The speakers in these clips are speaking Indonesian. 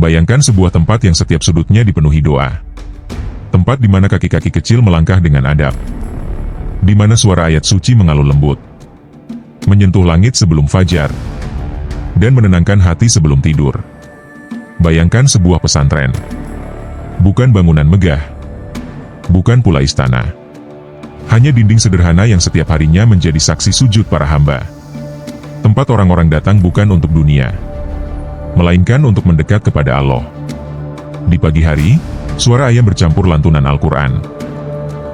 Bayangkan sebuah tempat yang setiap sudutnya dipenuhi doa. Tempat di mana kaki-kaki kecil melangkah dengan adab. Di mana suara ayat suci mengalun lembut. Menyentuh langit sebelum fajar. Dan menenangkan hati sebelum tidur. Bayangkan sebuah pesantren. Bukan bangunan megah. Bukan pula istana. Hanya dinding sederhana yang setiap harinya menjadi saksi sujud para hamba. Tempat orang-orang datang bukan untuk dunia, melainkan untuk mendekat kepada Allah. Di pagi hari, suara ayam bercampur lantunan Al-Quran.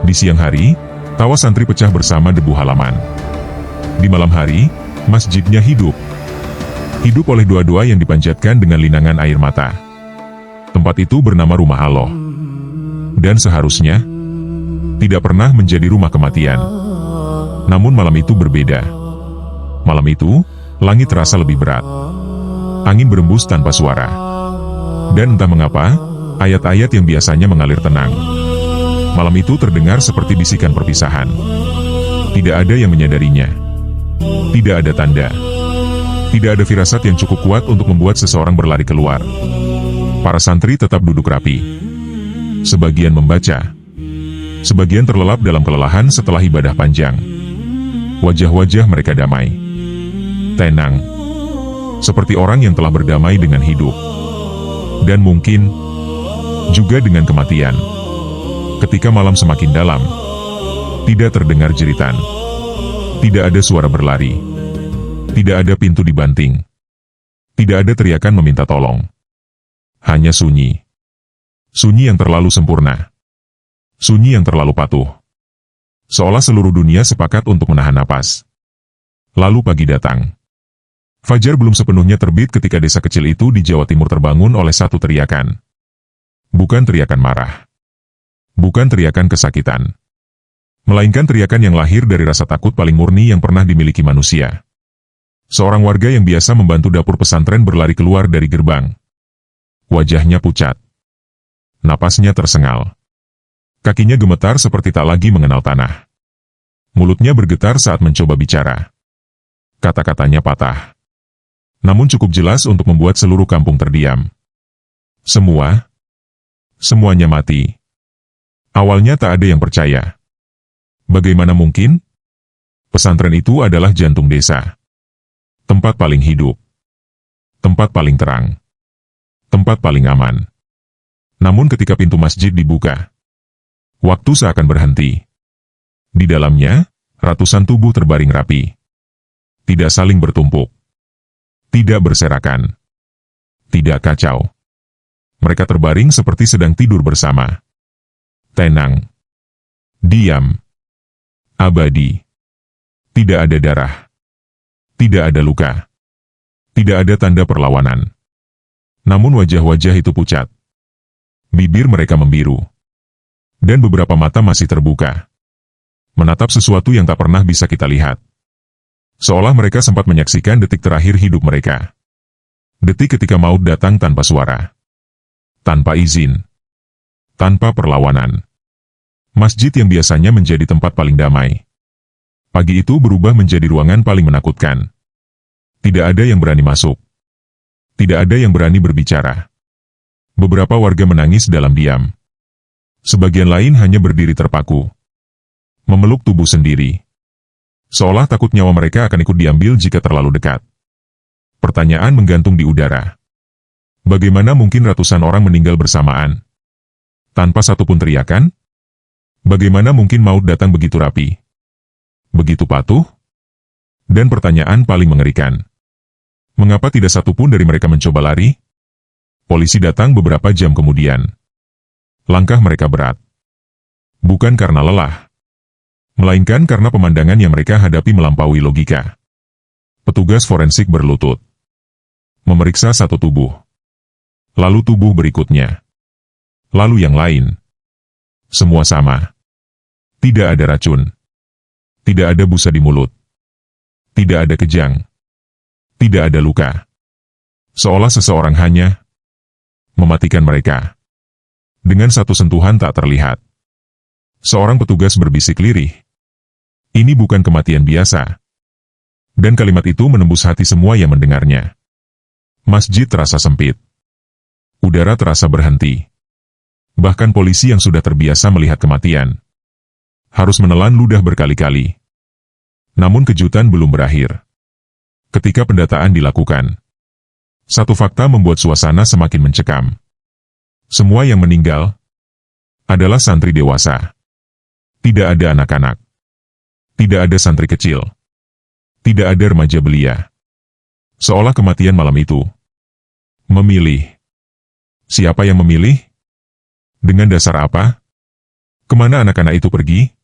Di siang hari, tawa santri pecah bersama debu halaman. Di malam hari, masjidnya hidup. Hidup oleh doa-doa yang dipanjatkan dengan linangan air mata. Tempat itu bernama Rumah Allah. Dan seharusnya tidak pernah menjadi rumah kematian. Namun malam itu berbeda. Malam itu, langit terasa lebih berat. Angin berembus tanpa suara. Dan entah mengapa, ayat-ayat yang biasanya mengalir tenang. Malam itu terdengar seperti bisikan perpisahan. Tidak ada yang menyadarinya. Tidak ada tanda. Tidak ada firasat yang cukup kuat untuk membuat seseorang berlari keluar. Para santri tetap duduk rapi. Sebagian membaca. Sebagian terlelap dalam kelelahan setelah ibadah panjang. Wajah-wajah mereka damai. Tenang. Seperti orang yang telah berdamai dengan hidup. Dan mungkin juga dengan kematian. Ketika malam semakin dalam, tidak terdengar jeritan. Tidak ada suara berlari. Tidak ada pintu dibanting. Tidak ada teriakan meminta tolong. Hanya sunyi. Sunyi yang terlalu sempurna. Sunyi yang terlalu patuh. Seolah seluruh dunia sepakat untuk menahan napas. Lalu pagi datang. Fajar belum sepenuhnya terbit ketika desa kecil itu di Jawa Timur terbangun oleh satu teriakan. Bukan teriakan marah. Bukan teriakan kesakitan. Melainkan teriakan yang lahir dari rasa takut paling murni yang pernah dimiliki manusia. Seorang warga yang biasa membantu dapur pesantren berlari keluar dari gerbang. Wajahnya pucat. Napasnya tersengal. Kakinya gemetar seperti tak lagi mengenal tanah. Mulutnya bergetar saat mencoba bicara. Kata-katanya patah. Namun cukup jelas untuk membuat seluruh kampung terdiam. Semuanya mati. Awalnya tak ada yang percaya. Bagaimana mungkin? Pesantren itu adalah jantung desa. Tempat paling hidup. Tempat paling terang. Tempat paling aman. Namun ketika pintu masjid dibuka, waktu seakan berhenti. Di dalamnya, ratusan tubuh terbaring rapi. Tidak saling bertumpuk. Tidak berserakan. Tidak kacau. Mereka terbaring seperti sedang tidur bersama. Tenang. Diam. Abadi. Tidak ada darah. Tidak ada luka. Tidak ada tanda perlawanan. Namun wajah-wajah itu pucat. Bibir mereka membiru. Dan beberapa mata masih terbuka. Menatap sesuatu yang tak pernah bisa kita lihat. Seolah mereka sempat menyaksikan detik terakhir hidup mereka. Detik ketika maut datang tanpa suara. Tanpa izin. Tanpa perlawanan. Masjid yang biasanya menjadi tempat paling damai. Pagi itu berubah menjadi ruangan paling menakutkan. Tidak ada yang berani masuk. Tidak ada yang berani berbicara. Beberapa warga menangis dalam diam. Sebagian lain hanya berdiri terpaku. Memeluk tubuh sendiri. Seolah takut nyawa mereka akan ikut diambil jika terlalu dekat. Pertanyaan menggantung di udara. Bagaimana mungkin ratusan orang meninggal bersamaan? Tanpa satupun teriakan? Bagaimana mungkin maut datang begitu rapi? Begitu patuh? Dan pertanyaan paling mengerikan. Mengapa tidak satupun dari mereka mencoba lari? Polisi datang beberapa jam kemudian. Langkah mereka berat. Bukan karena lelah. Melainkan karena pemandangan yang mereka hadapi melampaui logika. Petugas forensik berlutut. Memeriksa satu tubuh. Lalu tubuh berikutnya. Lalu yang lain. Semua sama. Tidak ada racun. Tidak ada busa di mulut. Tidak ada kejang. Tidak ada luka. Seolah seseorang hanya mematikan mereka. Dengan satu sentuhan tak terlihat. Seorang petugas berbisik lirih. Ini bukan kematian biasa. Dan kalimat itu menembus hati semua yang mendengarnya. Masjid terasa sempit. Udara terasa berhenti. Bahkan polisi yang sudah terbiasa melihat kematian harus menelan ludah berkali-kali. Namun kejutan belum berakhir. Ketika pendataan dilakukan, satu fakta membuat suasana semakin mencekam. Semua yang meninggal adalah santri dewasa. Tidak ada anak-anak. Tidak ada santri kecil. Tidak ada remaja belia. Seolah kematian malam itu memilih. Siapa yang memilih? Dengan dasar apa? Kemana anak-anak itu pergi?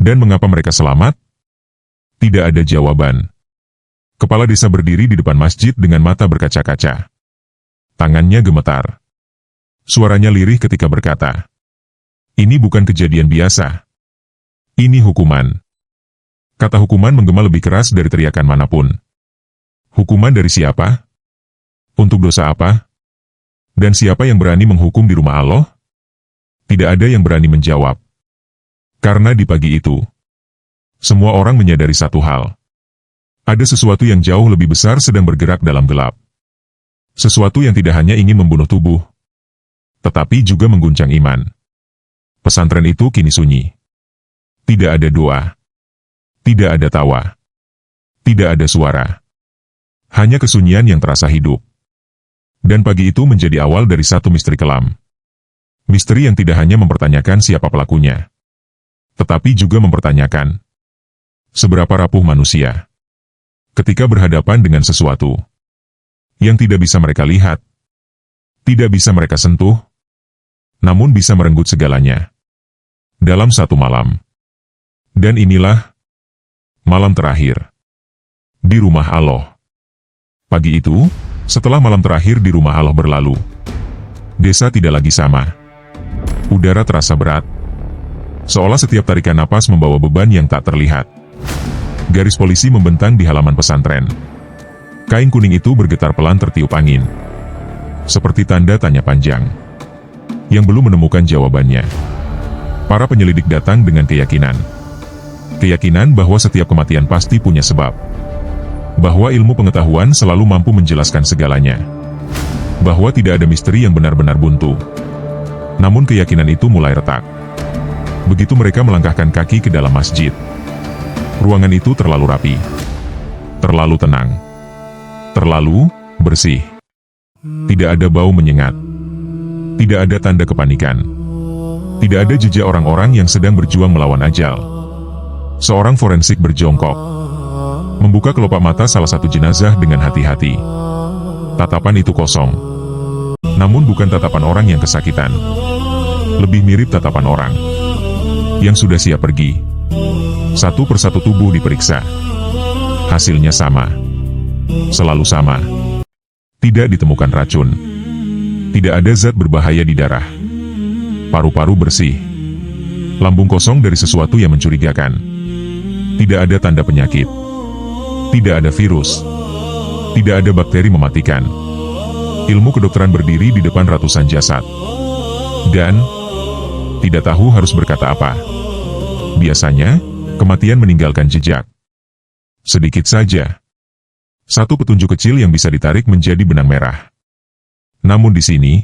Dan mengapa mereka selamat? Tidak ada jawaban. Kepala desa berdiri di depan masjid dengan mata berkaca-kaca. Tangannya gemetar. Suaranya lirih ketika berkata, "Ini bukan kejadian biasa. Ini hukuman." Kata hukuman menggema lebih keras dari teriakan manapun. Hukuman dari siapa? Untuk dosa apa? Dan siapa yang berani menghukum di rumah Allah? Tidak ada yang berani menjawab. Karena di pagi itu, semua orang menyadari satu hal. Ada sesuatu yang jauh lebih besar sedang bergerak dalam gelap. Sesuatu yang tidak hanya ingin membunuh tubuh, tetapi juga mengguncang iman. Pesantren itu kini sunyi. Tidak ada doa. Tidak ada tawa. Tidak ada suara. Hanya kesunyian yang terasa hidup. Dan pagi itu menjadi awal dari satu misteri kelam. Misteri yang tidak hanya mempertanyakan siapa pelakunya, tetapi juga mempertanyakan seberapa rapuh manusia ketika berhadapan dengan sesuatu yang tidak bisa mereka lihat, tidak bisa mereka sentuh, namun bisa merenggut segalanya dalam satu malam. Dan inilah malam terakhir di rumah Allah. Pagi itu, setelah malam terakhir di rumah Allah berlalu, desa tidak lagi sama. Udara terasa berat, seolah setiap tarikan napas membawa beban yang tak terlihat. Garis polisi membentang di halaman pesantren. Kain kuning itu bergetar pelan tertiup angin, seperti tanda tanya panjang yang belum menemukan jawabannya. Para penyelidik datang dengan keyakinan bahwa setiap kematian pasti punya sebab, bahwa ilmu pengetahuan selalu mampu menjelaskan segalanya, bahwa tidak ada misteri yang benar-benar buntu. Namun keyakinan itu mulai retak begitu mereka melangkahkan kaki ke dalam masjid. Ruangan itu terlalu rapi, terlalu tenang, terlalu bersih. Tidak ada bau menyengat, tidak ada tanda kepanikan, tidak ada jejak orang-orang yang sedang berjuang melawan ajal. Seorang forensik berjongkok, membuka kelopak mata salah satu jenazah dengan hati-hati. Tatapan itu kosong, namun bukan tatapan orang yang kesakitan. Lebih mirip tatapan orang yang sudah siap pergi. Satu persatu tubuh diperiksa. Hasilnya sama. Selalu sama. Tidak ditemukan racun. Tidak ada zat berbahaya di darah. Paru-paru bersih. Lambung kosong dari sesuatu yang mencurigakan. Tidak ada tanda penyakit. Tidak ada virus. Tidak ada bakteri mematikan. Ilmu kedokteran berdiri di depan ratusan jasad. Dan tidak tahu harus berkata apa. Biasanya, kematian meninggalkan jejak. Sedikit saja. Satu petunjuk kecil yang bisa ditarik menjadi benang merah. Namun di sini,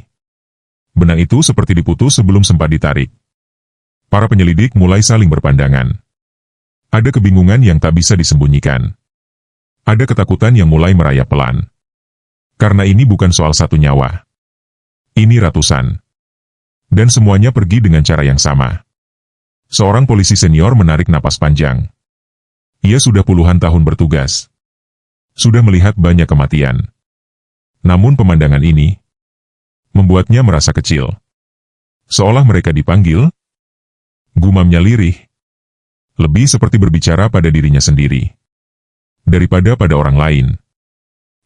benang itu seperti diputus sebelum sempat ditarik. Para penyelidik mulai saling berpandangan. Ada kebingungan yang tak bisa disembunyikan. Ada ketakutan yang mulai merayap pelan. Karena ini bukan soal satu nyawa. Ini ratusan. Dan semuanya pergi dengan cara yang sama. Seorang polisi senior menarik napas panjang. Ia sudah puluhan tahun bertugas. Sudah melihat banyak kematian. Namun pemandangan ini membuatnya merasa kecil. Seolah mereka dipanggil, gumamnya lirih. Lebih seperti berbicara pada dirinya sendiri daripada pada orang lain.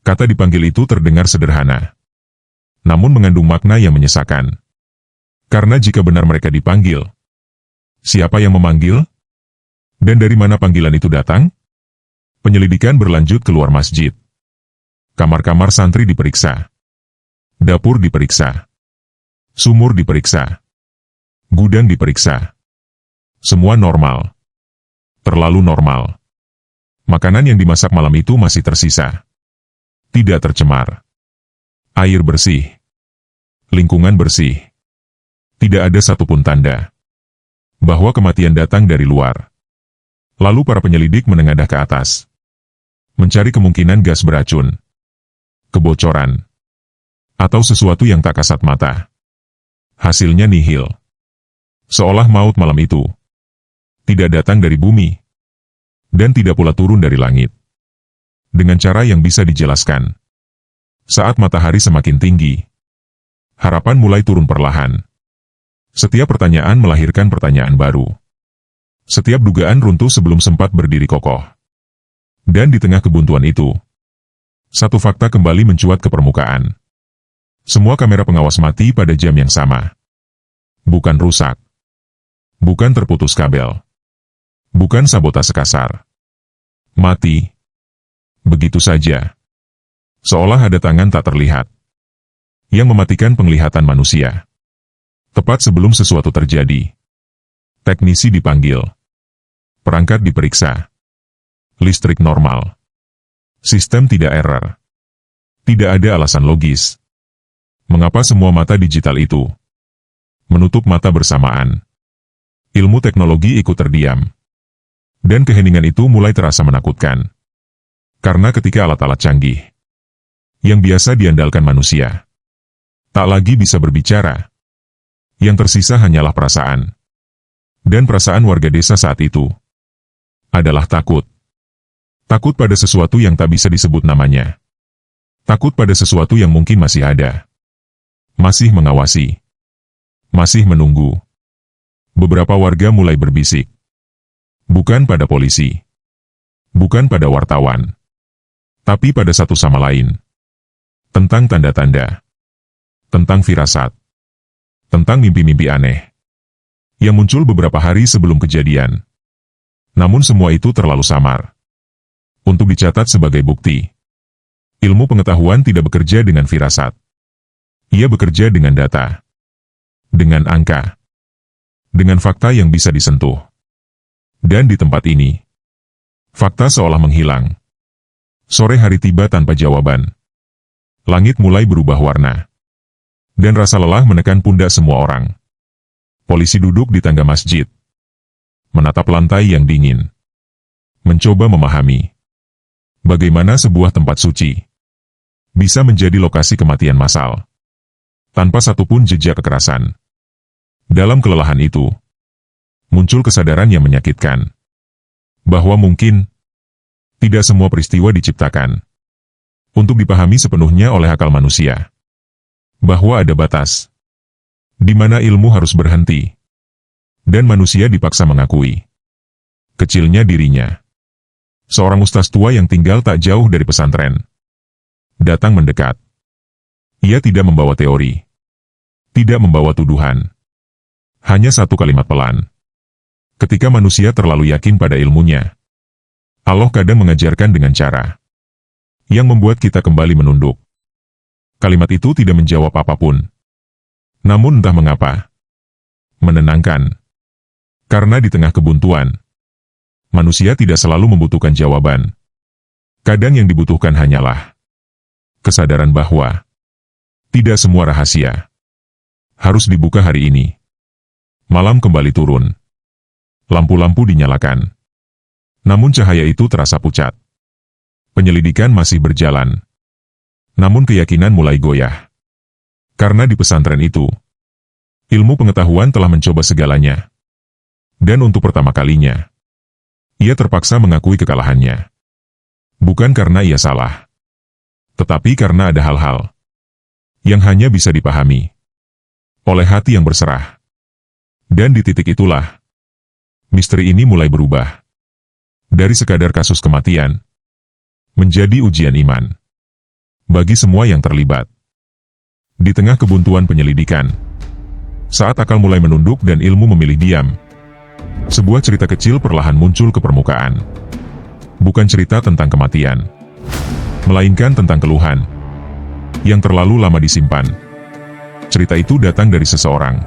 Kata dipanggil itu terdengar sederhana, namun mengandung makna yang menyesakan. Karena jika benar mereka dipanggil, siapa yang memanggil? Dan dari mana panggilan itu datang? Penyelidikan berlanjut keluar masjid. Kamar-kamar santri diperiksa. Dapur diperiksa. Sumur diperiksa. Gudang diperiksa. Semua normal. Terlalu normal. Makanan yang dimasak malam itu masih tersisa. Tidak tercemar. Air bersih. Lingkungan bersih. Tidak ada satupun tanda bahwa kematian datang dari luar. Lalu para penyelidik menengadah ke atas, mencari kemungkinan gas beracun, kebocoran, atau sesuatu yang tak kasat mata. Hasilnya nihil. Seolah maut malam itu tidak datang dari bumi, dan tidak pula turun dari langit. Dengan cara yang bisa dijelaskan, saat matahari semakin tinggi, harapan mulai turun perlahan. Setiap pertanyaan melahirkan pertanyaan baru. Setiap dugaan runtuh sebelum sempat berdiri kokoh. Dan di tengah kebuntuan itu, satu fakta kembali mencuat ke permukaan. Semua kamera pengawas mati pada jam yang sama. Bukan rusak. Bukan terputus kabel. Bukan sabotase kasar. Mati. Begitu saja. Seolah ada tangan tak terlihat yang mematikan penglihatan manusia. Tepat sebelum sesuatu terjadi, teknisi dipanggil, perangkat diperiksa, listrik normal, sistem tidak error. Tidak ada alasan logis. Mengapa semua mata digital itu menutup mata bersamaan? Ilmu teknologi ikut terdiam. Dan keheningan itu mulai terasa menakutkan. Karena ketika alat-alat canggih yang biasa diandalkan manusia tak lagi bisa berbicara, yang tersisa hanyalah perasaan. Dan perasaan warga desa saat itu adalah takut. Takut pada sesuatu yang tak bisa disebut namanya. Takut pada sesuatu yang mungkin masih ada. Masih mengawasi. Masih menunggu. Beberapa warga mulai berbisik. Bukan pada polisi. Bukan pada wartawan. Tapi pada satu sama lain. Tentang tanda-tanda. Tentang firasat. Tentang mimpi-mimpi aneh yang muncul beberapa hari sebelum kejadian. Namun semua itu terlalu samar untuk dicatat sebagai bukti. Ilmu pengetahuan tidak bekerja dengan firasat. Ia bekerja dengan data, dengan angka, dengan fakta yang bisa disentuh. Dan di tempat ini, fakta seolah menghilang. Sore hari tiba tanpa jawaban. Langit mulai berubah warna. Dan rasa lelah menekan pundak semua orang. Polisi duduk di tangga masjid, menatap lantai yang dingin, mencoba memahami bagaimana sebuah tempat suci bisa menjadi lokasi kematian massal, tanpa satupun jejak kekerasan. Dalam kelelahan itu, muncul kesadaran yang menyakitkan, bahwa mungkin tidak semua peristiwa diciptakan untuk dipahami sepenuhnya oleh akal manusia. Bahwa ada batas di mana ilmu harus berhenti, dan manusia dipaksa mengakui kecilnya dirinya. Seorang ustaz tua yang tinggal tak jauh dari pesantren datang mendekat. Ia tidak membawa teori, tidak membawa tuduhan, hanya satu kalimat pelan. Ketika manusia terlalu yakin pada ilmunya, Allah kadang mengajarkan dengan cara yang membuat kita kembali menunduk. Kalimat itu tidak menjawab apapun. Namun entah mengapa, menenangkan. Karena di tengah kebuntuan, manusia tidak selalu membutuhkan jawaban. Kadang yang dibutuhkan hanyalah kesadaran bahwa tidak semua rahasia harus dibuka hari ini. Malam kembali turun. Lampu-lampu dinyalakan. Namun cahaya itu terasa pucat. Penyelidikan masih berjalan. Namun keyakinan mulai goyah. Karena di pesantren itu, ilmu pengetahuan telah mencoba segalanya. Dan untuk pertama kalinya, ia terpaksa mengakui kekalahannya. Bukan karena ia salah, tetapi karena ada hal-hal yang hanya bisa dipahami oleh hati yang berserah. Dan di titik itulah, misteri ini mulai berubah. Dari sekadar kasus kematian, menjadi ujian iman bagi semua yang terlibat. Di tengah kebuntuan penyelidikan, saat akal mulai menunduk dan ilmu memilih diam, sebuah cerita kecil perlahan muncul ke permukaan. Bukan cerita tentang kematian, melainkan tentang keluhan yang terlalu lama disimpan. Cerita itu datang dari seseorang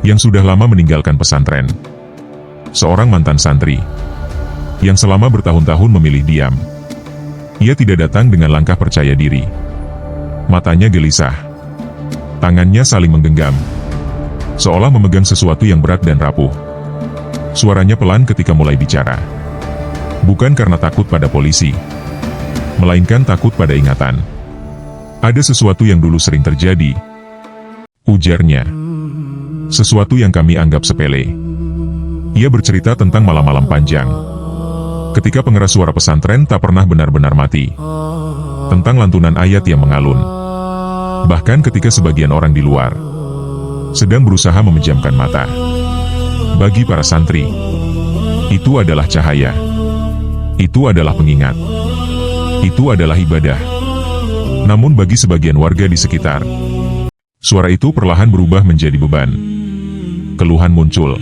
yang sudah lama meninggalkan pesantren. Seorang mantan santri yang selama bertahun-tahun memilih diam. Ia tidak datang dengan langkah percaya diri. Matanya gelisah, Tangannya saling menggenggam, seolah memegang sesuatu yang berat dan rapuh. Suaranya pelan ketika mulai bicara. Bukan karena takut pada polisi, melainkan takut pada ingatan. Ada sesuatu yang dulu sering terjadi, ujarnya. Sesuatu yang kami anggap sepele. Ia bercerita tentang malam-malam panjang, ketika pengeras suara pesantren tak pernah benar-benar mati. Tentang lantunan ayat yang mengalun. Bahkan ketika sebagian orang di luar sedang berusaha memejamkan mata. Bagi para santri, itu adalah cahaya. Itu adalah pengingat. Itu adalah ibadah. Namun bagi sebagian warga di sekitar, suara itu perlahan berubah menjadi beban. Keluhan muncul.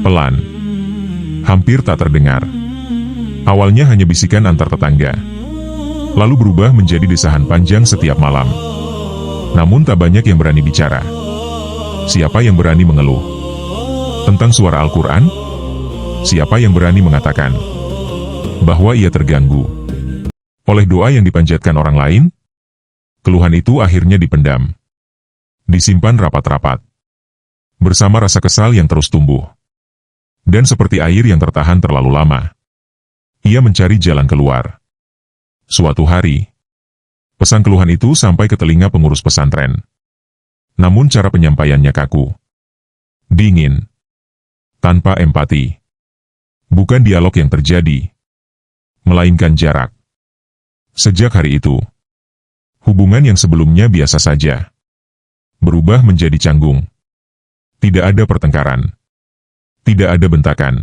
Pelan. Hampir tak terdengar. Awalnya hanya bisikan antar tetangga, lalu berubah menjadi desahan panjang setiap malam. Namun tak banyak yang berani bicara. Siapa yang berani mengeluh tentang suara Al-Quran? Siapa yang berani mengatakan bahwa ia terganggu oleh doa yang dipanjatkan orang lain? Keluhan itu akhirnya dipendam, disimpan rapat-rapat, bersama rasa kesal yang terus tumbuh. Dan seperti air yang tertahan terlalu lama, ia mencari jalan keluar. Suatu hari, pesan keluhan itu sampai ke telinga pengurus pesantren. Namun cara penyampaiannya kaku, dingin, tanpa empati. Bukan dialog yang terjadi, melainkan jarak. Sejak hari itu, hubungan yang sebelumnya biasa saja berubah menjadi canggung. Tidak ada pertengkaran, tidak ada bentakan,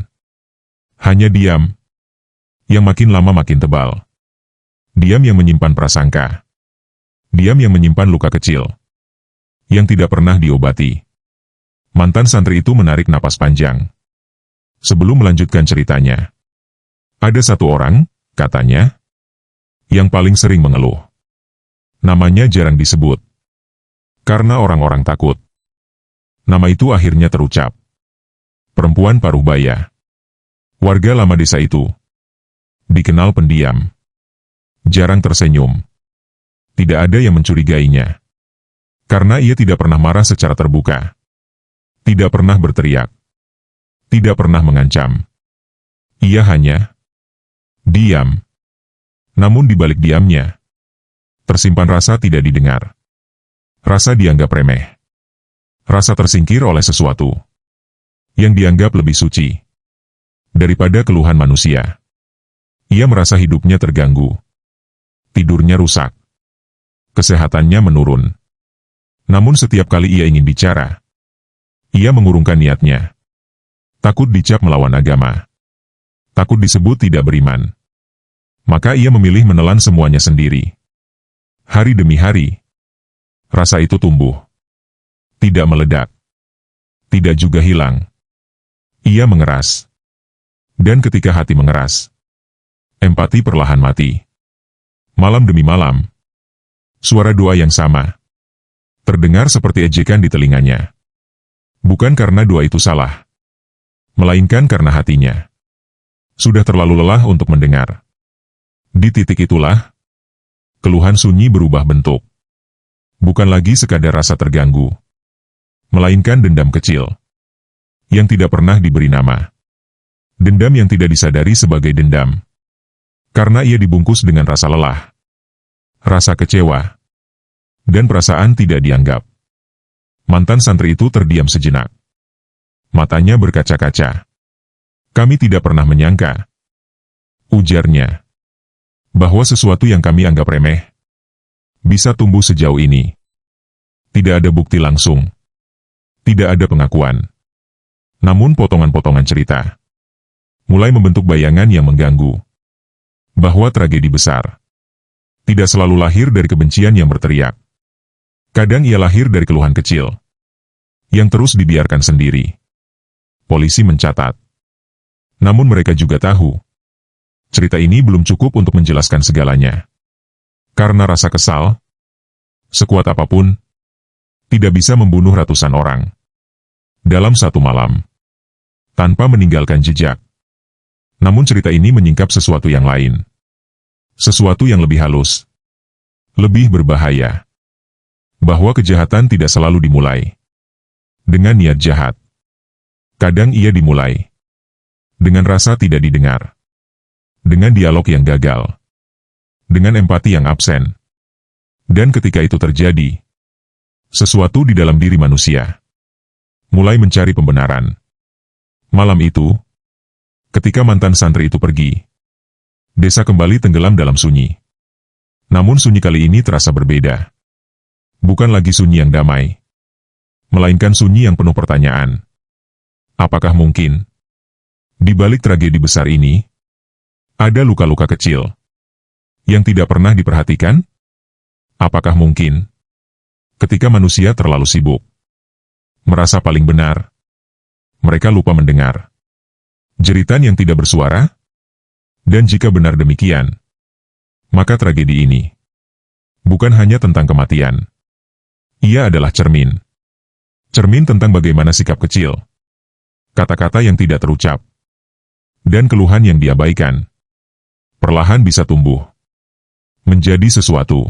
hanya diam yang makin lama makin tebal. Diam yang menyimpan prasangka, diam yang menyimpan luka kecil yang tidak pernah diobati. Mantan santri itu menarik napas panjang sebelum melanjutkan ceritanya. Ada satu orang, katanya, yang paling sering mengeluh. Namanya jarang disebut, karena orang-orang takut. Nama itu akhirnya terucap. Perempuan paruh baya. Warga lama desa itu. Dikenal pendiam. Jarang tersenyum. Tidak ada yang mencurigainya. Karena ia tidak pernah marah secara terbuka. Tidak pernah berteriak. Tidak pernah mengancam. Ia hanya diam. Namun di balik diamnya, tersimpan rasa tidak didengar. Rasa dianggap remeh. Rasa tersingkir oleh sesuatu yang dianggap lebih suci daripada keluhan manusia. Ia merasa hidupnya terganggu. Tidurnya rusak. Kesehatannya menurun. Namun setiap kali ia ingin bicara, ia mengurungkan niatnya. Takut dicap melawan agama. Takut disebut tidak beriman. Maka ia memilih menelan semuanya sendiri. Hari demi hari, rasa itu tumbuh. Tidak meledak. Tidak juga hilang. Ia mengeras. Dan ketika hati mengeras, empati perlahan mati. Malam demi malam, suara doa yang sama terdengar seperti ejekan di telinganya. Bukan karena doa itu salah, melainkan karena hatinya sudah terlalu lelah untuk mendengar. Di titik itulah, keluhan sunyi berubah bentuk. Bukan lagi sekadar rasa terganggu, melainkan dendam kecil yang tidak pernah diberi nama. Dendam yang tidak disadari sebagai dendam, karena ia dibungkus dengan rasa lelah, rasa kecewa, dan perasaan tidak dianggap. Mantan santri itu terdiam sejenak. Matanya berkaca-kaca. Kami tidak pernah menyangka, ujarnya, bahwa sesuatu yang kami anggap remeh bisa tumbuh sejauh ini. Tidak ada bukti langsung. Tidak ada pengakuan. Namun potongan-potongan cerita mulai membentuk bayangan yang mengganggu. Bahwa tragedi besar tidak selalu lahir dari kebencian yang berteriak. Kadang ia lahir dari keluhan kecil yang terus dibiarkan sendiri. Polisi mencatat. Namun mereka juga tahu, cerita ini belum cukup untuk menjelaskan segalanya. Karena rasa kesal, sekuat apapun, tidak bisa membunuh ratusan orang dalam satu malam, tanpa meninggalkan jejak. Namun cerita ini menyingkap sesuatu yang lain. Sesuatu yang lebih halus, lebih berbahaya. bahwa kejahatan tidak selalu dimulai dengan niat jahat. Kadang ia dimulai dengan rasa tidak didengar, dengan dialog yang gagal, dengan empati yang absen. Dan ketika itu terjadi, sesuatu di dalam diri manusia mulai mencari pembenaran. Malam itu, ketika mantan santri itu pergi, desa kembali tenggelam dalam sunyi. Namun sunyi kali ini terasa berbeda. Bukan lagi sunyi yang damai, melainkan sunyi yang penuh pertanyaan. Apakah mungkin, di balik tragedi besar ini, ada luka-luka kecil yang tidak pernah diperhatikan? Apakah mungkin, ketika manusia terlalu sibuk, merasa paling benar, mereka lupa mendengar jeritan yang tidak bersuara? Dan jika benar demikian, maka tragedi ini bukan hanya tentang kematian. Ia adalah cermin. Cermin tentang bagaimana sikap kecil, kata-kata yang tidak terucap, dan keluhan yang diabaikan, perlahan bisa tumbuh menjadi sesuatu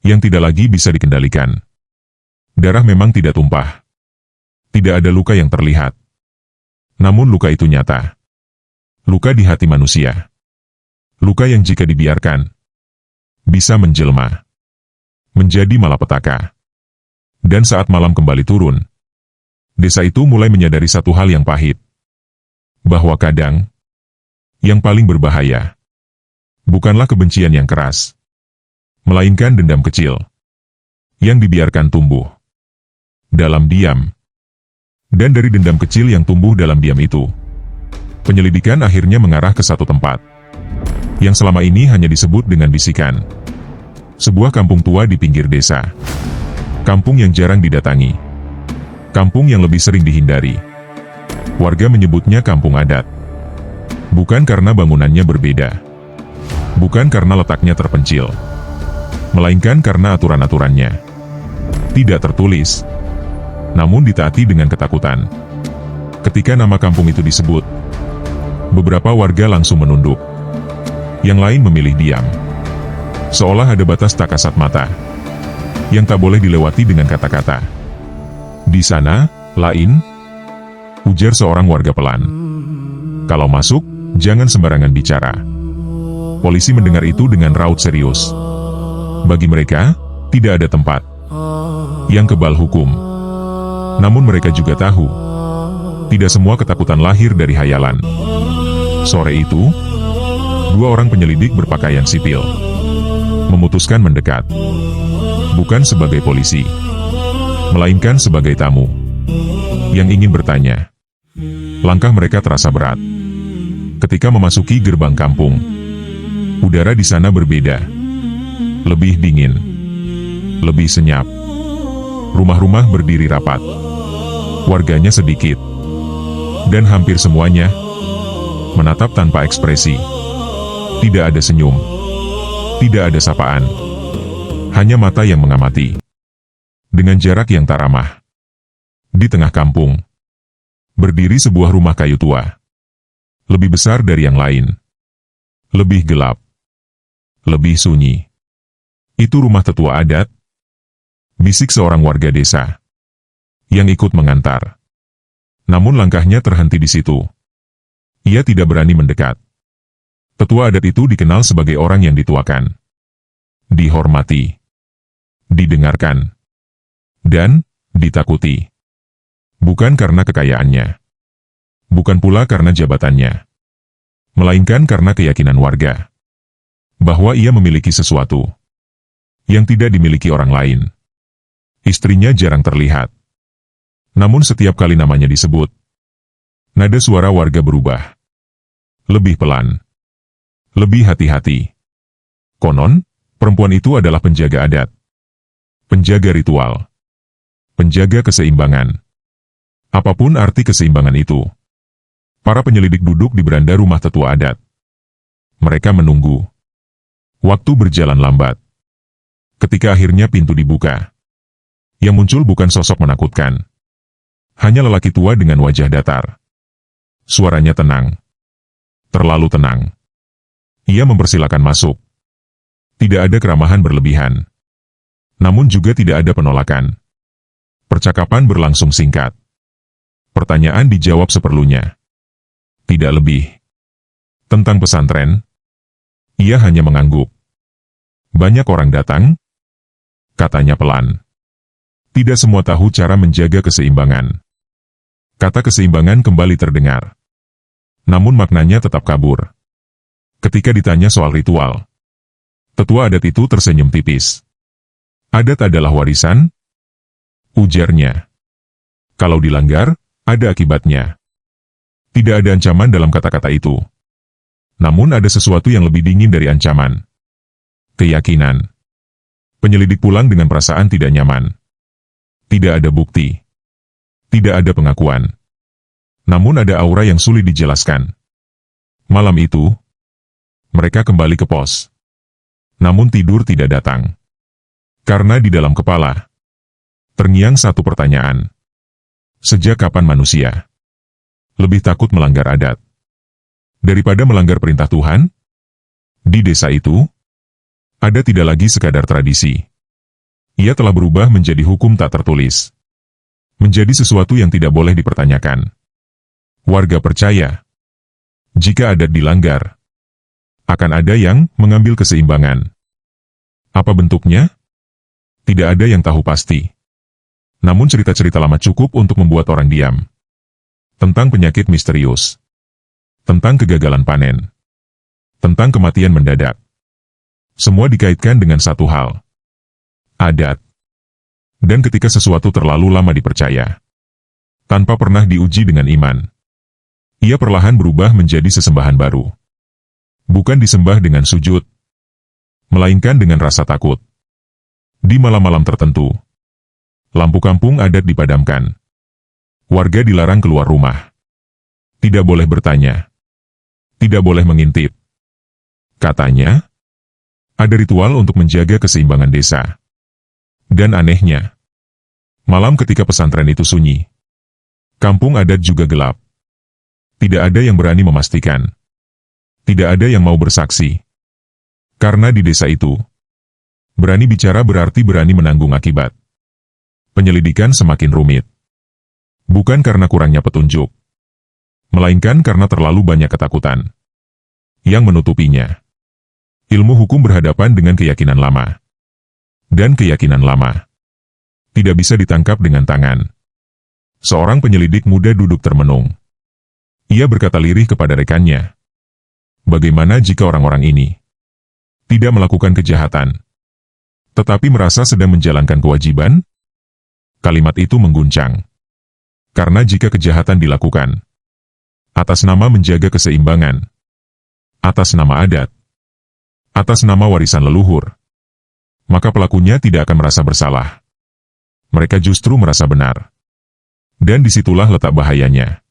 yang tidak lagi bisa dikendalikan. Darah memang tidak tumpah. Tidak ada luka yang terlihat. Namun luka itu nyata. Luka di hati manusia. Luka yang jika dibiarkan, bisa menjelma menjadi malapetaka. Dan saat malam kembali turun, desa itu mulai menyadari satu hal yang pahit. Bahwa kadang, yang paling berbahaya, bukanlah kebencian yang keras, melainkan dendam kecil, yang dibiarkan tumbuh dalam diam. Dan dari dendam kecil yang tumbuh dalam diam itu, penyelidikan akhirnya mengarah ke satu tempat, yang selama ini hanya disebut dengan bisikan. Sebuah kampung tua di pinggir desa. Kampung yang jarang didatangi. Kampung yang lebih sering dihindari. Warga menyebutnya kampung adat. Bukan karena bangunannya berbeda. Bukan karena letaknya terpencil. Melainkan karena aturan-aturannya tidak tertulis, namun ditaati dengan ketakutan. Ketika nama kampung itu disebut, beberapa warga langsung menunduk. Yang lain memilih diam. Seolah ada batas tak kasat mata yang tak boleh dilewati dengan kata-kata. Di sana, lain, ujar seorang warga pelan. Kalau masuk, jangan sembarangan bicara. Polisi mendengar itu dengan raut serius. Bagi mereka, tidak ada tempat yang kebal hukum. Namun mereka juga tahu, tidak semua ketakutan lahir dari hayalan. Sore itu, dua orang penyelidik berpakaian sipil memutuskan mendekat. Bukan sebagai polisi, melainkan sebagai tamu yang ingin bertanya. Langkah mereka terasa berat. Ketika memasuki gerbang kampung, udara di sana berbeda. Lebih dingin, lebih senyap. Rumah-rumah berdiri rapat. Warganya sedikit, dan hampir semuanya menatap tanpa ekspresi. Tidak ada senyum, tidak ada sapaan. Hanya mata yang mengamati. Dengan jarak yang tak ramah. Di tengah kampung, berdiri sebuah rumah kayu tua. Lebih besar dari yang lain. Lebih gelap. Lebih sunyi. Itu rumah tetua adat? Bisik seorang warga desa yang ikut mengantar. Namun langkahnya terhenti di situ. Ia tidak berani mendekat. Tetua adat itu dikenal sebagai orang yang dituakan, dihormati, didengarkan, dan ditakuti. Bukan karena kekayaannya, bukan pula karena jabatannya, melainkan karena keyakinan warga bahwa ia memiliki sesuatu yang tidak dimiliki orang lain. Istrinya jarang terlihat, namun setiap kali namanya disebut, nada suara warga berubah. Lebih pelan, lebih hati-hati. Konon, perempuan itu adalah penjaga adat, penjaga ritual, penjaga keseimbangan. Apapun arti keseimbangan itu, para penyelidik duduk di beranda rumah tetua adat. Mereka menunggu. Waktu berjalan lambat. Ketika akhirnya pintu dibuka, yang muncul bukan sosok menakutkan. Hanya lelaki tua dengan wajah datar. Suaranya tenang. Terlalu tenang. Ia mempersilakan masuk. Tidak ada keramahan berlebihan. Namun juga tidak ada penolakan. Percakapan berlangsung singkat. Pertanyaan dijawab seperlunya. Tidak lebih. Tentang pesantren, ia hanya mengangguk. Banyak orang datang, katanya pelan. Tidak semua tahu cara menjaga keseimbangan. Kata keseimbangan kembali terdengar. Namun maknanya tetap kabur. Ketika ditanya soal ritual, tetua adat itu tersenyum tipis. Adat adalah warisan, ujarnya. Kalau dilanggar, ada akibatnya. Tidak ada ancaman dalam kata-kata itu. Namun ada sesuatu yang lebih dingin dari ancaman. Keyakinan. Penyelidik pulang dengan perasaan tidak nyaman. Tidak ada bukti. Tidak ada pengakuan. Namun ada aura yang sulit dijelaskan. Malam itu, mereka kembali ke pos. Namun tidur tidak datang. Karena di dalam kepala, terngiang satu pertanyaan. Sejak kapan manusia lebih takut melanggar adat daripada melanggar perintah Tuhan? Di desa itu, adat tidak lagi sekadar tradisi. Ia telah berubah menjadi hukum tak tertulis. Menjadi sesuatu yang tidak boleh dipertanyakan. Warga percaya, jika adat dilanggar, akan ada yang mengambil keseimbangan. Apa bentuknya? Tidak ada yang tahu pasti. Namun cerita-cerita lama cukup untuk membuat orang diam. Tentang penyakit misterius. Tentang kegagalan panen. Tentang kematian mendadak. Semua dikaitkan dengan satu hal. Adat. Dan ketika sesuatu terlalu lama dipercaya, tanpa pernah diuji dengan iman, ia perlahan berubah menjadi sesembahan baru. Bukan disembah dengan sujud, melainkan dengan rasa takut. Di malam-malam tertentu, lampu kampung adat dipadamkan. Warga dilarang keluar rumah. Tidak boleh bertanya. Tidak boleh mengintip. Katanya, ada ritual untuk menjaga keseimbangan desa. Dan anehnya, malam ketika pesantren itu sunyi, kampung adat juga gelap. Tidak ada yang berani memastikan. Tidak ada yang mau bersaksi. Karena di desa itu, berani bicara berarti berani menanggung akibat. Penyelidikan semakin rumit. Bukan karena kurangnya petunjuk, melainkan karena terlalu banyak ketakutan yang menutupinya. Ilmu hukum berhadapan dengan keyakinan lama. Dan keyakinan lama tidak bisa ditangkap dengan tangan. Seorang penyelidik muda duduk termenung. Ia berkata lirih kepada rekannya, bagaimana jika orang-orang ini tidak melakukan kejahatan, tetapi merasa sedang menjalankan kewajiban? Kalimat itu mengguncang. Karena jika kejahatan dilakukan atas nama menjaga keseimbangan, atas nama adat, atas nama warisan leluhur, maka pelakunya tidak akan merasa bersalah. Mereka justru merasa benar. Dan disitulah letak bahayanya.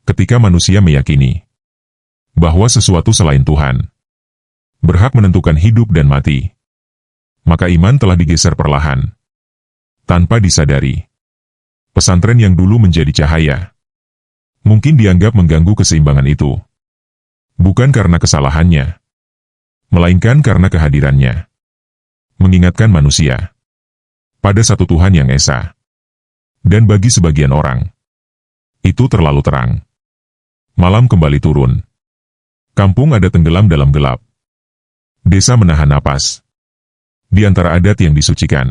Ketika manusia meyakini bahwa sesuatu selain Tuhan berhak menentukan hidup dan mati, maka iman telah digeser perlahan. Tanpa disadari, pesantren yang dulu menjadi cahaya mungkin dianggap mengganggu keseimbangan itu. Bukan karena kesalahannya, melainkan karena kehadirannya. Mengingatkan manusia pada satu Tuhan yang esa. Dan bagi sebagian orang, itu terlalu terang. Malam kembali turun. Kampung ada tenggelam dalam gelap. Desa menahan napas. Di antara adat yang disucikan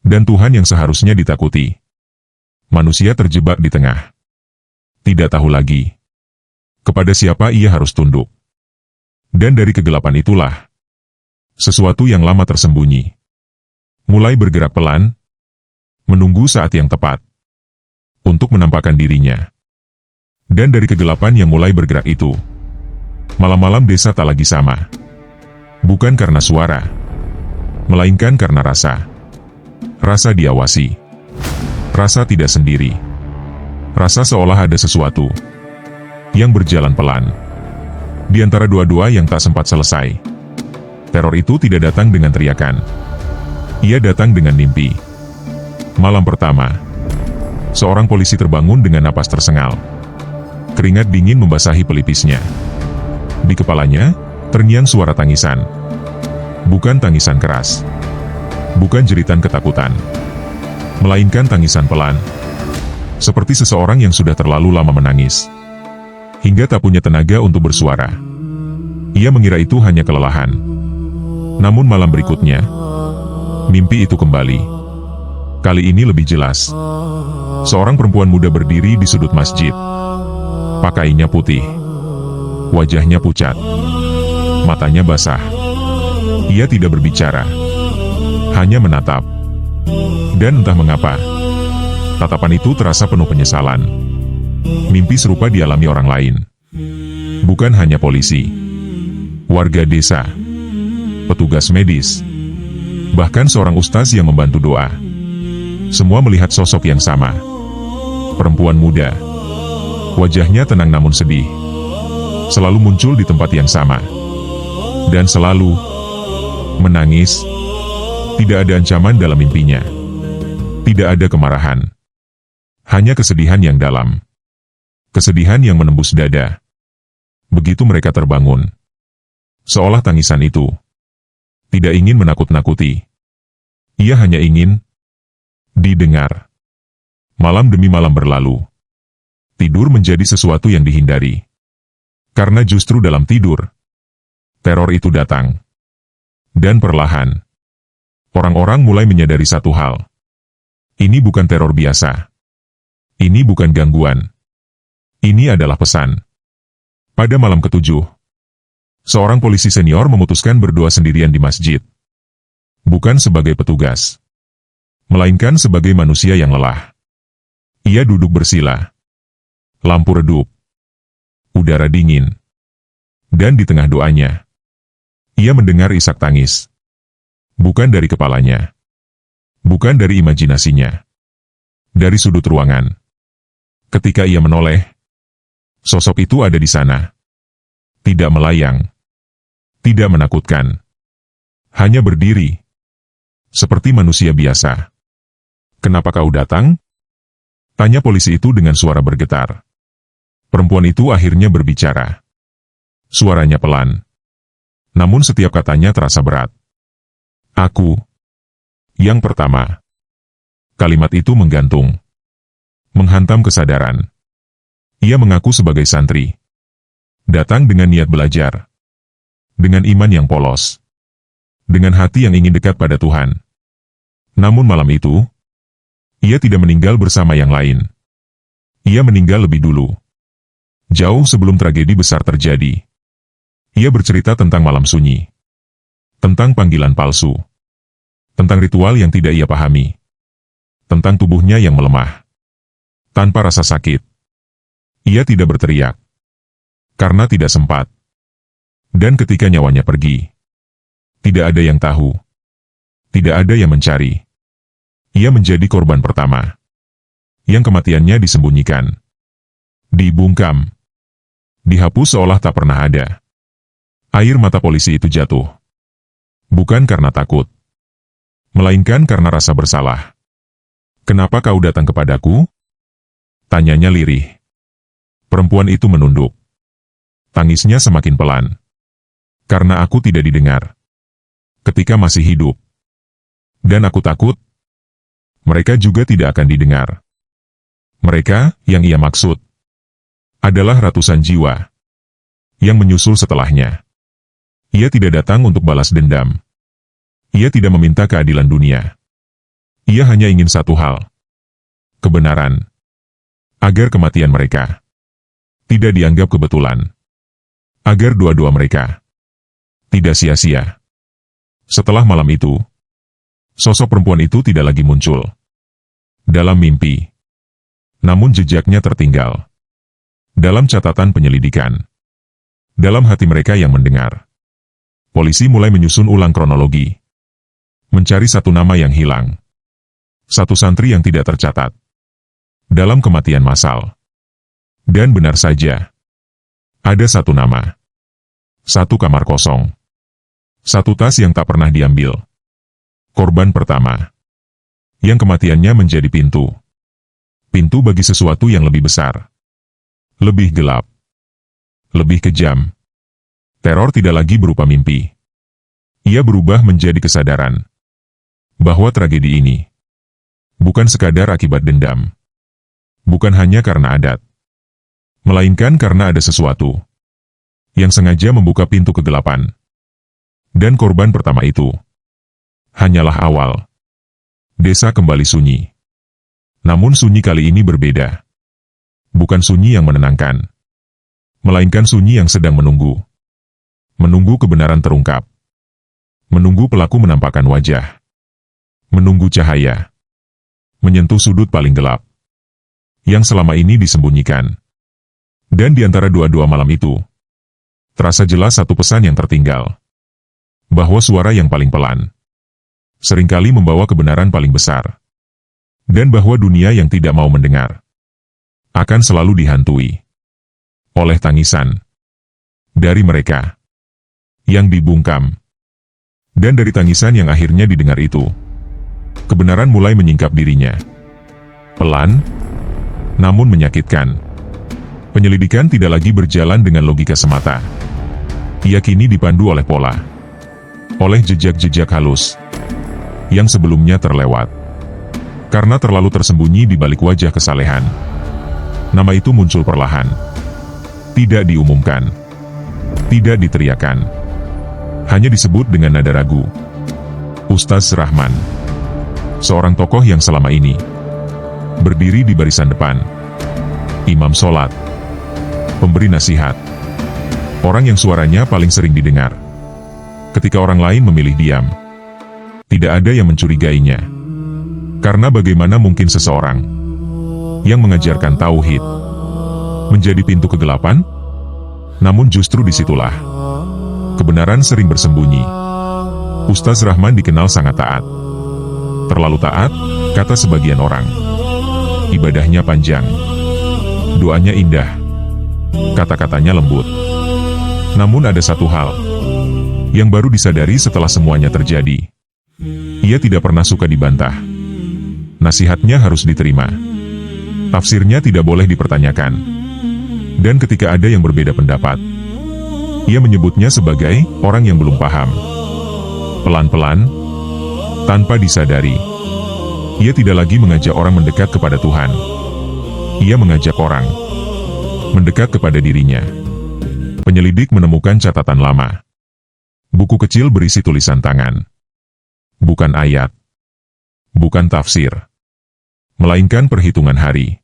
dan Tuhan yang seharusnya ditakuti, manusia terjebak di tengah. Tidak tahu lagi kepada siapa ia harus tunduk. Dan dari kegelapan itulah sesuatu yang lama tersembunyi mulai bergerak pelan, menunggu saat yang tepat untuk menampakkan dirinya. Dan dari kegelapan yang mulai bergerak itu, malam-malam desa tak lagi sama. Bukan karena suara, melainkan karena rasa. Rasa diawasi. Rasa tidak sendiri. Rasa seolah ada sesuatu yang berjalan pelan di antara dua-dua yang tak sempat selesai. Teror itu tidak datang dengan teriakan. Ia datang dengan mimpi. Malam pertama, seorang polisi terbangun dengan napas tersengal. Keringat dingin membasahi pelipisnya. Di kepalanya, terngiang suara tangisan. Bukan tangisan keras. Bukan jeritan ketakutan, melainkan tangisan pelan. Seperti seseorang yang sudah terlalu lama menangis, hingga tak punya tenaga untuk bersuara. Ia mengira itu hanya kelelahan. Namun malam berikutnya, mimpi itu kembali. Kali ini lebih jelas. Seorang perempuan muda berdiri di sudut masjid. Pakaiannya putih. Wajahnya pucat. Matanya basah. Ia tidak berbicara. Hanya menatap. Dan entah mengapa, tatapan itu terasa penuh penyesalan. Mimpi serupa dialami orang lain. Bukan hanya polisi, warga desa, petugas medis, bahkan seorang ustaz yang membantu doa. Semua melihat sosok yang sama. Perempuan muda. Wajahnya tenang namun sedih. Selalu muncul di tempat yang sama. Dan selalu menangis. Tidak ada ancaman dalam mimpinya. Tidak ada kemarahan. Hanya kesedihan yang dalam. Kesedihan yang menembus dada. Begitu mereka terbangun, seolah tangisan itu tidak ingin menakut-nakuti. Ia hanya ingin didengar. Malam demi malam berlalu. Tidur menjadi sesuatu yang dihindari. Karena justru dalam tidur, teror itu datang. Dan perlahan, orang-orang mulai menyadari satu hal. Ini bukan teror biasa. Ini bukan gangguan. Ini adalah pesan. Pada malam ketujuh, seorang polisi senior memutuskan berdoa sendirian di masjid. Bukan sebagai petugas, melainkan sebagai manusia yang lelah. Ia duduk bersila. Lampu redup. Udara dingin. Dan di tengah doanya, ia mendengar isak tangis. Bukan dari kepalanya. Bukan dari imajinasinya. Dari sudut ruangan. Ketika ia menoleh, sosok itu ada di sana. Tidak melayang. Tidak menakutkan. Hanya berdiri. Seperti manusia biasa. "Kenapa kau datang?" tanya polisi itu dengan suara bergetar. Perempuan itu akhirnya berbicara. Suaranya pelan. Namun setiap katanya terasa berat. "Aku." Yang pertama. Kalimat itu menggantung. Menghantam kesadaran. Ia mengaku sebagai santri. Datang dengan niat belajar. Dengan iman yang polos. Dengan hati yang ingin dekat pada Tuhan. Namun malam itu, ia tidak meninggal bersama yang lain. Ia meninggal lebih dulu. Jauh sebelum tragedi besar terjadi. Ia bercerita tentang malam sunyi. Tentang panggilan palsu. Tentang ritual yang tidak ia pahami. Tentang tubuhnya yang melemah. Tanpa rasa sakit. Ia tidak berteriak. Karena tidak sempat. Dan ketika nyawanya pergi, tidak ada yang tahu. Tidak ada yang mencari. Ia menjadi korban pertama. Yang kematiannya disembunyikan. Dibungkam. Dihapus seolah tak pernah ada. Air mata polisi itu jatuh. Bukan karena takut. Melainkan karena rasa bersalah. "Kenapa kau datang kepadaku?" tanyanya lirih. Perempuan itu menunduk. Tangisnya semakin pelan. "Karena aku tidak didengar. Ketika masih hidup. Dan aku takut mereka juga tidak akan didengar." Mereka, yang ia maksud, adalah ratusan jiwa yang menyusul setelahnya. Ia tidak datang untuk balas dendam. Ia tidak meminta keadilan dunia. Ia hanya ingin satu hal. Kebenaran. Agar kematian mereka tidak dianggap kebetulan. Agar doa-doa mereka tidak sia-sia. Setelah malam itu, sosok perempuan itu tidak lagi muncul dalam mimpi. Namun jejaknya tertinggal dalam catatan penyelidikan. Dalam hati mereka yang mendengar. Polisi mulai menyusun ulang kronologi. Mencari satu nama yang hilang. Satu santri yang tidak tercatat dalam kematian massal. Dan benar saja, ada satu nama. Satu kamar kosong. Satu tas yang tak pernah diambil. Korban pertama. Yang kematiannya menjadi pintu. Pintu bagi sesuatu yang lebih besar. Lebih gelap. Lebih kejam. Teror tidak lagi berupa mimpi. Ia berubah menjadi kesadaran. bahwa tragedi ini bukan sekadar akibat dendam, bukan hanya karena adat, melainkan karena ada sesuatu yang sengaja membuka pintu kegelapan. Dan korban pertama itu hanyalah awal. Desa kembali sunyi. Namun sunyi kali ini berbeda. Bukan sunyi yang menenangkan, melainkan sunyi yang sedang menunggu. Menunggu kebenaran terungkap. Menunggu pelaku menampakkan wajah. Menunggu cahaya menyentuh sudut paling gelap yang selama ini disembunyikan. Dan di antara dua-dua malam itu, terasa jelas satu pesan yang tertinggal. Bahwa suara yang paling pelan seringkali membawa kebenaran paling besar. Dan bahwa dunia yang tidak mau mendengar akan selalu dihantui oleh tangisan dari mereka yang dibungkam. Dan dari tangisan yang akhirnya didengar itu, kebenaran mulai menyingkap dirinya. Pelan, namun menyakitkan. Penyelidikan tidak lagi berjalan dengan logika semata. Ia kini dipandu oleh pola, oleh jejak-jejak halus yang sebelumnya terlewat. Karena terlalu tersembunyi di balik wajah kesalehan, nama itu muncul perlahan. Tidak diumumkan, tidak diteriakan, hanya disebut dengan nada ragu. Ustaz Rahman, seorang tokoh yang selama ini berdiri di barisan depan, imam sholat, pemberi nasihat, orang yang suaranya paling sering didengar. Ketika orang lain memilih diam, tidak ada yang mencurigainya. Karena bagaimana mungkin seseorang yang mengajarkan tauhid menjadi pintu kegelapan? Namun justru disitulah kebenaran sering bersembunyi. Ustaz Rahman dikenal sangat taat. Terlalu taat, kata sebagian orang. Ibadahnya panjang, doanya indah, kata-katanya lembut. Namun ada satu hal yang baru disadari setelah semuanya terjadi. Ia tidak pernah suka dibantah. Nasihatnya harus diterima. Tafsirnya tidak boleh dipertanyakan. Dan ketika ada yang berbeda pendapat, ia menyebutnya sebagai orang yang belum paham. Pelan-pelan, tanpa disadari, ia tidak lagi mengajak orang mendekat kepada Tuhan. Ia mengajak orang mendekat kepada dirinya. Penyelidik menemukan catatan lama. Buku kecil berisi tulisan tangan. Bukan ayat, bukan tafsir, melainkan perhitungan hari,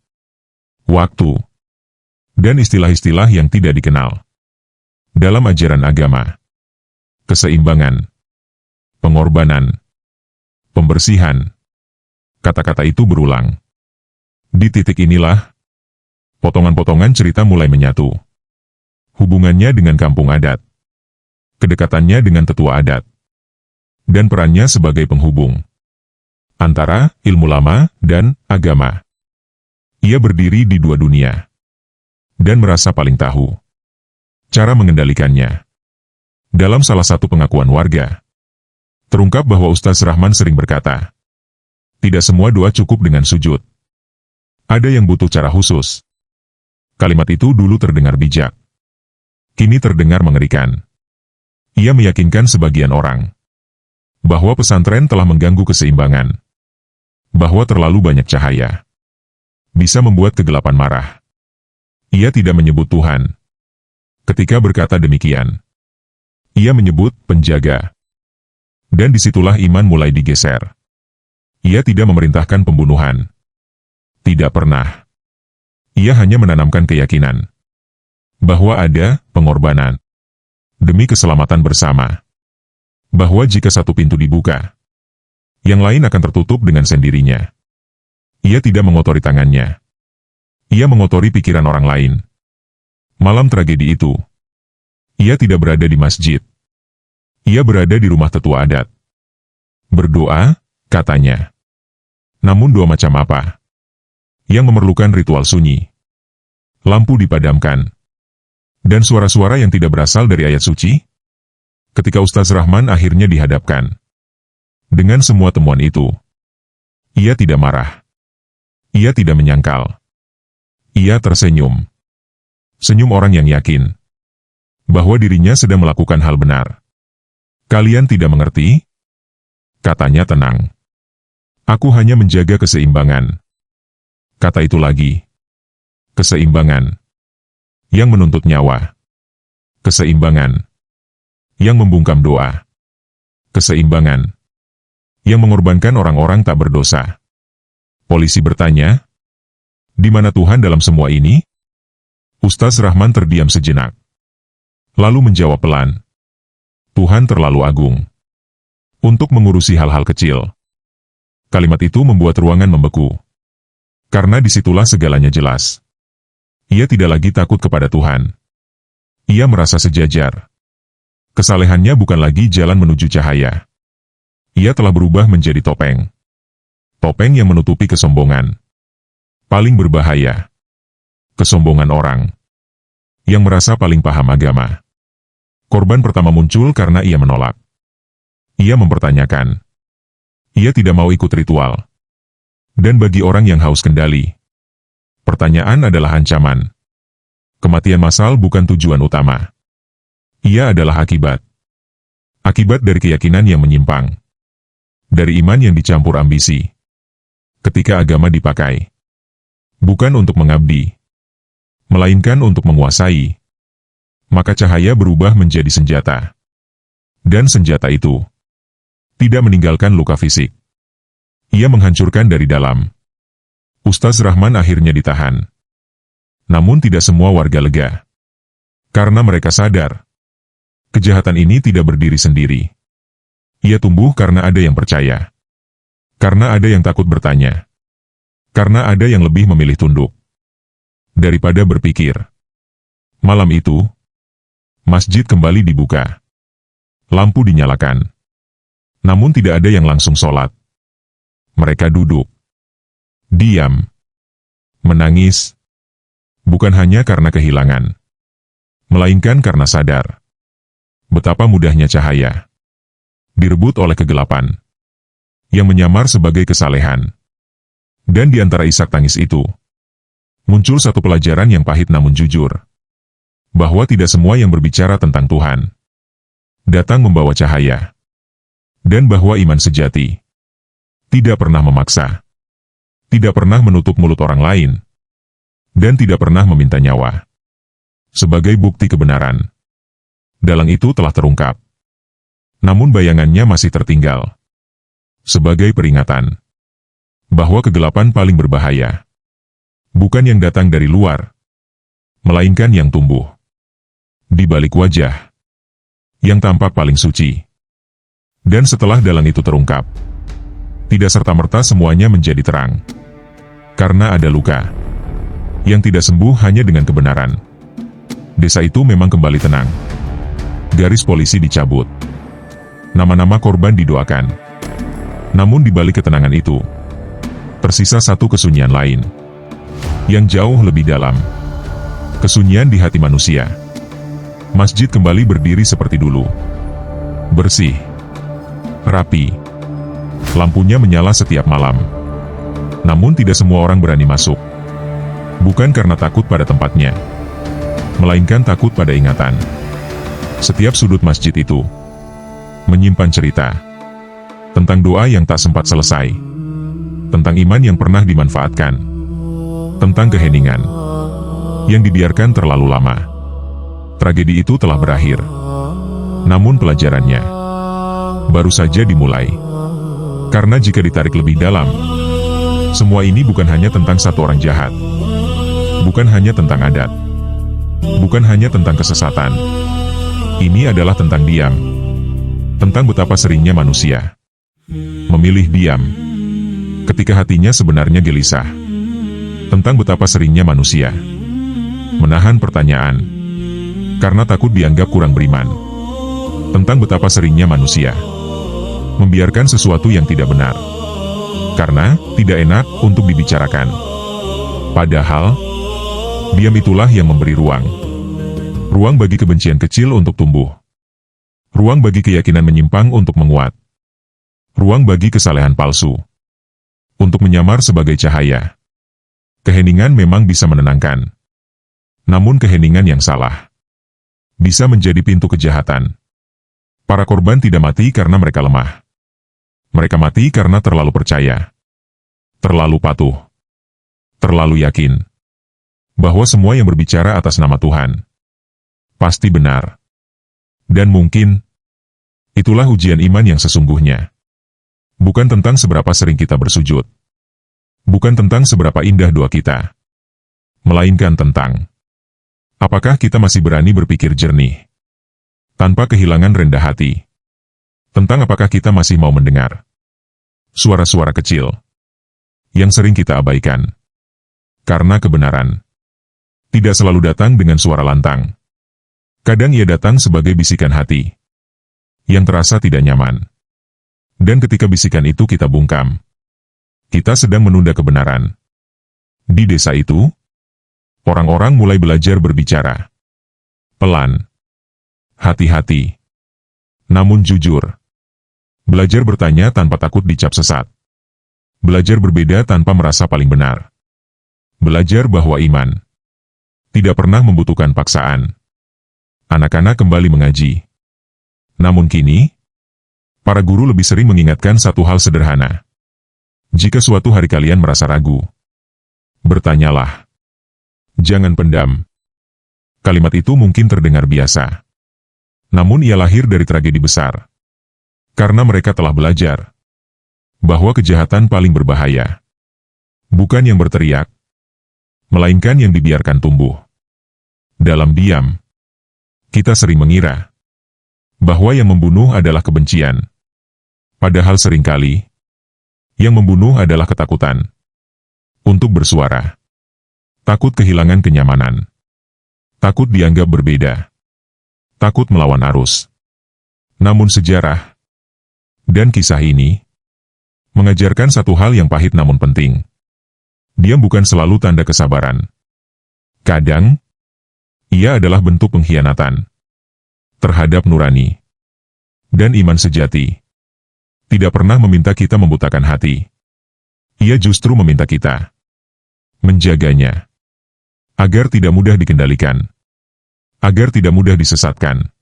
waktu, dan istilah-istilah yang tidak dikenal. Dalam ajaran agama, keseimbangan, pengorbanan, pembersihan, kata-kata itu berulang. Di titik inilah, potongan-potongan cerita mulai menyatu. Hubungannya dengan kampung adat, kedekatannya dengan tetua adat, dan perannya sebagai penghubung antara ilmu lama dan agama. Ia berdiri di dua dunia dan merasa paling tahu cara mengendalikannya. Dalam salah satu pengakuan warga, terungkap bahwa Ustaz Rahman sering berkata, tidak semua doa cukup dengan sujud. Ada yang butuh cara khusus. Kalimat itu dulu terdengar bijak, kini terdengar mengerikan. Ia meyakinkan sebagian orang bahwa pesantren telah mengganggu keseimbangan, bahwa terlalu banyak cahaya bisa membuat kegelapan marah. Ia tidak menyebut Tuhan. Ketika berkata demikian, ia menyebut penjaga. Dan disitulah iman mulai digeser. Ia tidak memerintahkan pembunuhan. Tidak pernah. Ia hanya menanamkan keyakinan bahwa ada pengorbanan demi keselamatan bersama. Bahwa jika satu pintu dibuka, yang lain akan tertutup dengan sendirinya. Ia tidak mengotori tangannya. Ia mengotori pikiran orang lain. Malam tragedi itu, ia tidak berada di masjid. Ia berada di rumah tetua adat. Berdoa, katanya. Namun doa macam apa? Yang memerlukan ritual sunyi. Lampu dipadamkan. Dan suara-suara yang tidak berasal dari ayat suci? Ketika Ustaz Rahman akhirnya dihadapkan dengan semua temuan itu, ia tidak marah. Ia tidak menyangkal. Ia tersenyum. Senyum orang yang yakin bahwa dirinya sedang melakukan hal benar. Kalian tidak mengerti? Katanya tenang. Aku hanya menjaga keseimbangan. Kata itu lagi. Keseimbangan. Yang menuntut nyawa. Keseimbangan. Yang membungkam doa. Keseimbangan. Yang mengorbankan orang-orang tak berdosa. Polisi bertanya, di mana Tuhan dalam semua ini? Ustaz Rahman terdiam sejenak. Lalu menjawab pelan, Tuhan terlalu agung untuk mengurusi hal-hal kecil. Kalimat itu membuat ruangan membeku. Karena disitulah segalanya jelas. Ia tidak lagi takut kepada Tuhan. Ia merasa sejajar. Kesalehannya bukan lagi jalan menuju cahaya. Ia telah berubah menjadi topeng. Topeng yang menutupi kesombongan. Paling berbahaya. Kesombongan orang yang merasa paling paham agama. Korban pertama muncul karena ia menolak. Ia mempertanyakan. Ia tidak mau ikut ritual. Dan bagi orang yang haus kendali, pertanyaan adalah ancaman. Kematian massal bukan tujuan utama. Ia adalah akibat. Akibat dari keyakinan yang menyimpang. Dari iman yang dicampur ambisi. Ketika agama dipakai, bukan untuk mengabdi, melainkan untuk menguasai, maka cahaya berubah menjadi senjata. Dan senjata itu tidak meninggalkan luka fisik. Ia menghancurkan dari dalam. Ustaz Rahman akhirnya ditahan. Namun tidak semua warga lega. Karena mereka sadar, kejahatan ini tidak berdiri sendiri. Ia tumbuh karena ada yang percaya. Karena ada yang takut bertanya. Karena ada yang lebih memilih tunduk daripada berpikir. Malam itu, masjid kembali dibuka. Lampu dinyalakan. Namun tidak ada yang langsung sholat. Mereka duduk. Diam. Menangis. Bukan hanya karena kehilangan. Melainkan karena sadar. Betapa mudahnya cahaya direbut oleh kegelapan. Yang menyamar sebagai kesalehan. Dan di antara isak tangis itu, muncul satu pelajaran yang pahit namun jujur. Bahwa tidak semua yang berbicara tentang Tuhan datang membawa cahaya. Dan bahwa iman sejati tidak pernah memaksa. Tidak pernah menutup mulut orang lain. Dan tidak pernah meminta nyawa. Sebagai bukti kebenaran. Dalang itu telah terungkap. Namun bayangannya masih tertinggal. Sebagai peringatan bahwa kegelapan paling berbahaya bukan yang datang dari luar, melainkan yang tumbuh di balik wajah yang tampak paling suci. Dan setelah dalang itu terungkap, tidak serta-merta semuanya menjadi terang. Karena ada luka yang tidak sembuh hanya dengan kebenaran. Desa itu memang kembali tenang. Garis polisi dicabut. Nama-nama korban didoakan. Namun di balik ketenangan itu, tersisa satu kesunyian lain, yang jauh lebih dalam. Kesunyian di hati manusia. Masjid kembali berdiri seperti dulu. Bersih. Rapi. Lampunya menyala setiap malam. Namun tidak semua orang berani masuk. Bukan karena takut pada tempatnya, melainkan takut pada ingatan. Setiap sudut masjid itu menyimpan cerita tentang doa yang tak sempat selesai, tentang iman yang pernah dimanfaatkan, tentang keheningan yang dibiarkan terlalu lama. Tragedi itu telah berakhir, namun pelajarannya baru saja dimulai. Karena jika ditarik lebih dalam, semua ini bukan hanya tentang satu orang jahat, bukan hanya tentang adat, bukan hanya tentang kesesatan. Ini adalah tentang diam. Tentang betapa seringnya manusia memilih diam ketika hatinya sebenarnya gelisah. Tentang betapa seringnya manusia menahan pertanyaan karena takut dianggap kurang beriman. Tentang betapa seringnya manusia membiarkan sesuatu yang tidak benar karena tidak enak untuk dibicarakan. Padahal diam itulah yang memberi ruang. Ruang bagi kebencian kecil untuk tumbuh. Ruang bagi keyakinan menyimpang untuk menguat. Ruang bagi kesalehan palsu untuk menyamar sebagai cahaya. Keheningan memang bisa menenangkan. Namun keheningan yang salah bisa menjadi pintu kejahatan. Para korban tidak mati karena mereka lemah. Mereka mati karena terlalu percaya terlalu patuh, terlalu yakin bahwa semua yang berbicara atas nama Tuhan pasti benar. Dan mungkin itulah ujian iman yang sesungguhnya. Bukan tentang seberapa sering kita bersujud, bukan tentang seberapa indah doa kita, melainkan tentang apakah kita masih berani berpikir jernih tanpa kehilangan rendah hati, tentang apakah kita masih mau mendengar suara-suara kecil yang sering kita abaikan. Karena kebenaran tidak selalu datang dengan suara lantang. Kadang ia datang sebagai bisikan hati yang terasa tidak nyaman. Dan ketika bisikan itu kita bungkam, kita sedang menunda kebenaran. Di desa itu, orang-orang mulai belajar berbicara pelan, hati-hati, namun jujur. Belajar bertanya tanpa takut dicap sesat. Belajar berbeda tanpa merasa paling benar. Belajar bahwa iman tidak pernah membutuhkan paksaan. Anak-anak kembali mengaji. Namun kini, para guru lebih sering mengingatkan satu hal sederhana. Jika suatu hari kalian merasa ragu, bertanyalah. Jangan pendam. Kalimat itu mungkin terdengar biasa. Namun ia lahir dari tragedi besar. Karena mereka telah belajar bahwa kejahatan paling berbahaya bukan yang berteriak, melainkan yang dibiarkan tumbuh. Dalam diam, kita sering mengira bahwa yang membunuh adalah kebencian. Padahal seringkali, yang membunuh adalah ketakutan untuk bersuara. Takut kehilangan kenyamanan. Takut dianggap berbeda. Takut melawan arus. Namun sejarah dan kisah ini mengajarkan satu hal yang pahit namun penting. Diam bukan selalu tanda kesabaran. Kadang, ia adalah bentuk pengkhianatan terhadap nurani. Dan iman sejati tidak pernah meminta kita membutakan hati. Ia justru meminta kita menjaganya, agar tidak mudah dikendalikan, agar tidak mudah disesatkan,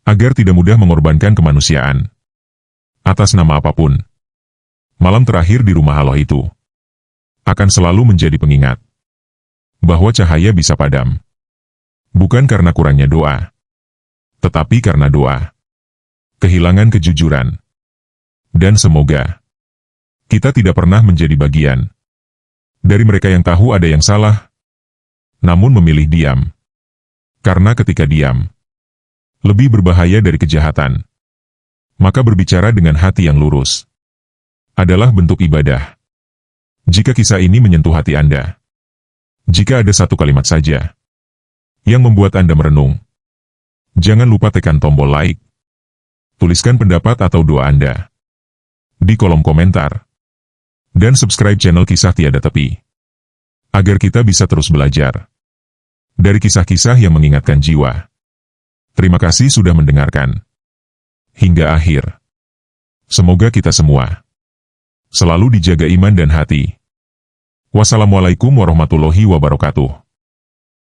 agar tidak mudah mengorbankan kemanusiaan atas nama apapun. Malam terakhir di rumah Allah itu akan selalu menjadi pengingat bahwa cahaya bisa padam, bukan karena kurangnya doa, tetapi karena doa kehilangan kejujuran. Dan semoga kita tidak pernah menjadi bagian dari mereka yang tahu ada yang salah, namun memilih diam. Karena ketika diam lebih berbahaya dari kejahatan, maka berbicara dengan hati yang lurus adalah bentuk ibadah. Jika kisah ini menyentuh hati Anda, jika ada satu kalimat saja yang membuat Anda merenung, jangan lupa tekan tombol like, tuliskan pendapat atau doa Anda di kolom komentar, dan subscribe channel Kisah Tiada Tepi, agar kita bisa terus belajar dari kisah-kisah yang mengingatkan jiwa. Terima kasih sudah mendengarkan hingga akhir. Semoga kita semua selalu dijaga iman dan hati. Wassalamualaikum warahmatullahi wabarakatuh.